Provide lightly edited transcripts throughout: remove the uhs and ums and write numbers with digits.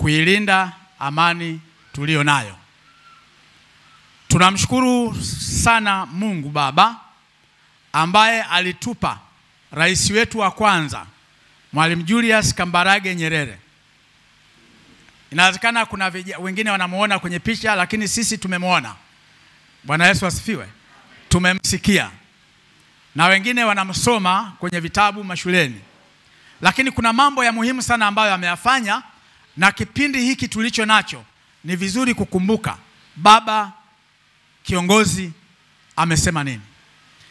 kuilinda amani tulio nayo. Tunamshukuru sana Mungu Baba ambaye alitupa rais wetu wa kwanza Mwalimu Julius Kambarage Nyerere. Inawezekana kuna wengine wanamuona kwenye picha, lakini sisi tumemuona. Bwana Yesu asifiwe. Tumemsikia. Na wengine wanamsoma kwenye vitabu mashuleni. Lakini kuna mambo ya muhimu sana ambayo ameyafanya, na kipindi hiki tulicho nacho ni vizuri kukumbuka baba kiongozi amesema nini.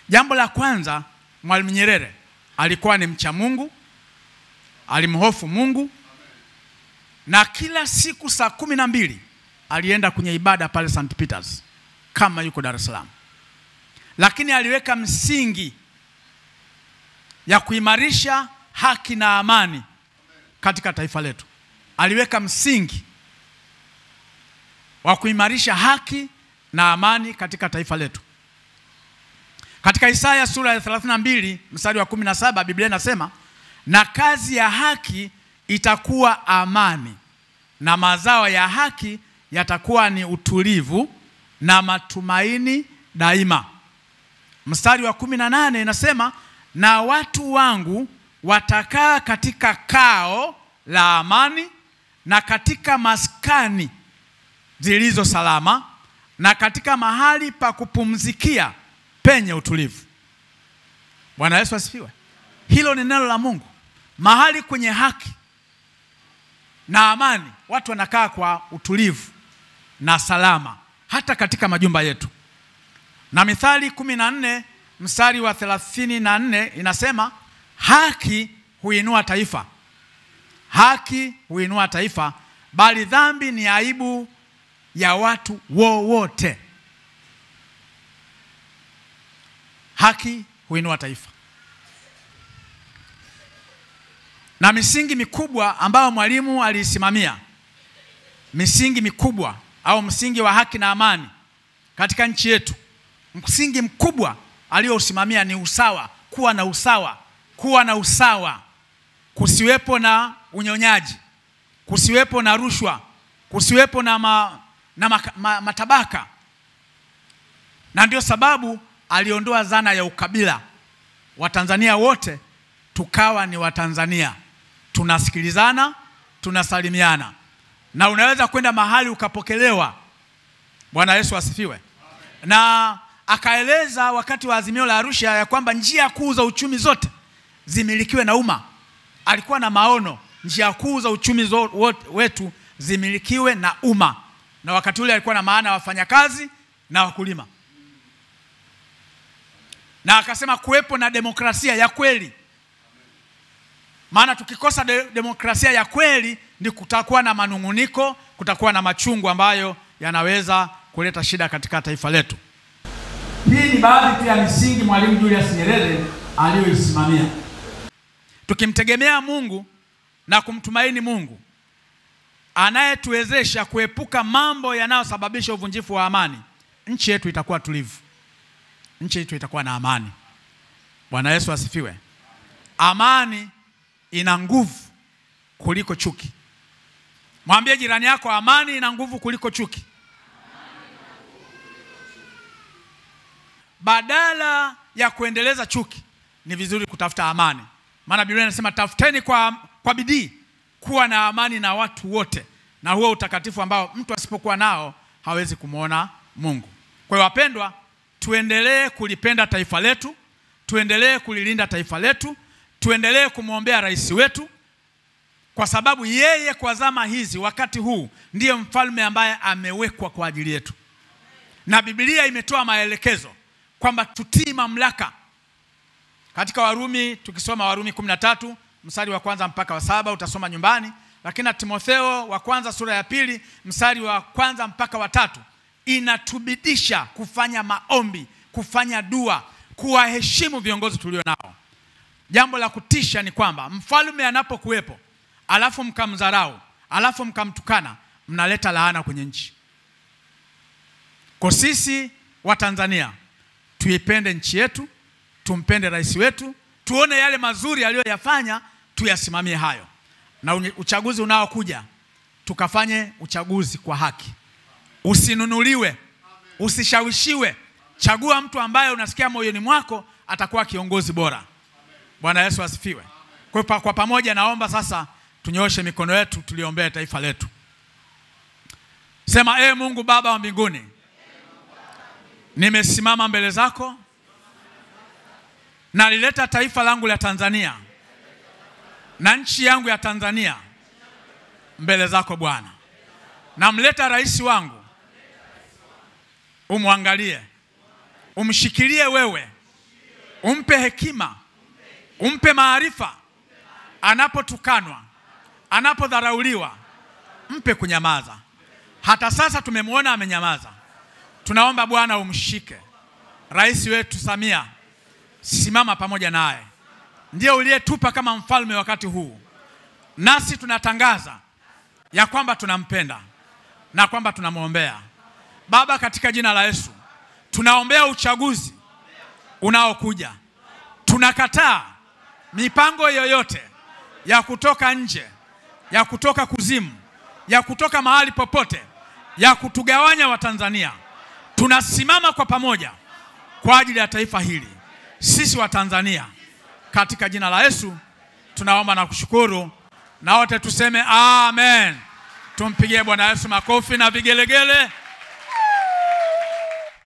Jambo la kwanza, Mwalimu Nyerere alikuwa ni mcha Mungu, alimhofu Mungu, na kila siku saa 12 alienda kwenye ibada pale St. Peters kama yuko Dar es Salaam. Lakini aliweka msingi ya kuimarisha haki na amani katika taifa letu. Aliweka msingi wa kuimarisha haki na amani katika taifa letu. Katika Isaya sura ya 32 mstari wa 17 Biblia inasema, na kazi ya haki itakuwa amani, na mazao ya haki yatakuwa ni utulivu na matumaini daima. Mstari wa 18 inasema, na watu wangu watakaa katika kao la amani, na katika maskani zilizo salama, na katika mahali pa kupumzikia penye utulivu. Bwana Yesu asifiwe. Hilo ni neno la Mungu. Mahali kwenye haki na amani, watu wanakaa kwa utulivu na salama, hata katika majumba yetu. Na Mithali 14 mstari wa 34 inasema, haki huinua taifa. Haki huinua taifa, bali dhambi ni aibu ya watu wowote. Haki huinua taifa. Na misingi mikubwa ambayo Mwalimu alisimamia, misingi mikubwa au msingi wa haki na amani katika nchi yetu, msingi mkubwa aliosimamia ni usawa, kuwa na usawa, kuwa na usawa. Kusiwepo na unyonyaji, kusiwepo na rushwa, kusiwepo na matabaka. Na ndio sababu aliondoa dhana ya ukabila. Watanzania wote tukawa ni Watanzania. Tunasikilizana, tunasalimiana. Na unaweza kwenda mahali ukapokelewa. Bwana Yesu asifiwe. Na akaeleza wakati wa Azimio la Arusha ya kwamba njia kuu za uchumi zote zimilikiwe na umma. Alikuwa na maono, njia kuu za uchumi wetu zimilikiwe na umma. Na wakati ule alikuwa na maana wafanyakazi na wakulima. Na akasema kuwepo na demokrasia ya kweli. Maana tukikosa demokrasia ya kweli, ni kutakuwa na manunguniko, kutakuwa na machungu ambayo yanaweza kuleta shida katika taifa letu. Hii ni baadhi tu ya misingi Mwalimu Julius Nyerere aliyoisimamia. Tukimtegemea Mungu na kumtumaini Mungu anayetuwezesha kuepuka mambo yanayosababisha uvunjifu wa amani, nchi yetu itakuwa tulivu. Nchi yetu itakuwa na amani. Bwana Yesu asifiwe. Amani ina nguvu kuliko chuki. Mwambie jirani yako, amani ina nguvu kuliko chuki. Badala ya kuendeleza chuki, ni vizuri kutafuta amani. Maana Biblia inasema tafuteni kwa bidii kuwa na amani na watu wote, na huo utakatifu ambao mtu asipokuwa nao hawezi kumuona Mungu. Kwa hiyo wapendwa, tuendelee kulipenda taifa letu, tuendelee kulilinda taifa letu, tuendelee kumwombea rais wetu, kwa sababu yeye kwa zama hizi, wakati huu, ndiye mfalme ambaye amewekwa kwa ajili yetu. Na Biblia imetoa maelekezo kwamba tutii mamlaka. Katika Warumi, tukisoma Warumi 13 mstari wa 1 mpaka wa 7, utasoma nyumbani. Lakini Timotheo wa kwanza sura ya 2 mstari wa 1 mpaka wa 3 inatubidisha kufanya maombi, kufanya dua, kuwaheshimu viongozi tulio nao. Jambo la kutisha ni kwamba mfalme anapokuwepo, alafu mkamdharau, alafu mkamtukana, mnaleta laana kwenye nchi. Kwa sisi wa Tanzania, tuipende nchi yetu, tumpende rais wetu, tuone yale mazuri aliyoyafanya, tuyasimamie hayo. Na uchaguzi unaokuja, tukafanye uchaguzi kwa haki. Usinunuliwe, usishawishiwe. Chagua mtu ambaye unasikia moyoni mwako atakuwa kiongozi bora. Bwana Yesu asifiwe. Kwa pamoja naomba sasa tunyooshe mikono yetu tuliombee taifa letu. Sema, Mungu Baba wa mbinguni, nimesimama mbele zako, nalileta taifa langu la Tanzania na nchi yangu ya Tanzania mbele zako Bwana. Namleta rais wangu, umwangalie, umshikilie wewe, umpe hekima, umpe maarifa. Anapotukanwa, anapodharauliwa, mpe kunyamaza. Hata sasa tumemwona amenyamaza. Tunaomba Bwana umshike rais wetu Samia, simama pamoja naye. Ndiye uliyetupa kama mfalme wakati huu. Nasi tunatangaza ya kwamba tunampenda na kwamba tunamwombea. Baba, katika jina la Yesu, tunaombea uchaguzi unaokuja. Tunakataa mipango yoyote ya kutoka nje, ya kutoka kuzimu, ya kutoka mahali popote, ya kutugawanya Watanzania. Tunasimama kwa pamoja kwa ajili ya taifa hili, sisi wa Tanzania. Katika jina la Yesu tunaomba na kushukuru, na wote tuseme amen. Tumpigie Bwana Yesu makofi na vigelegele.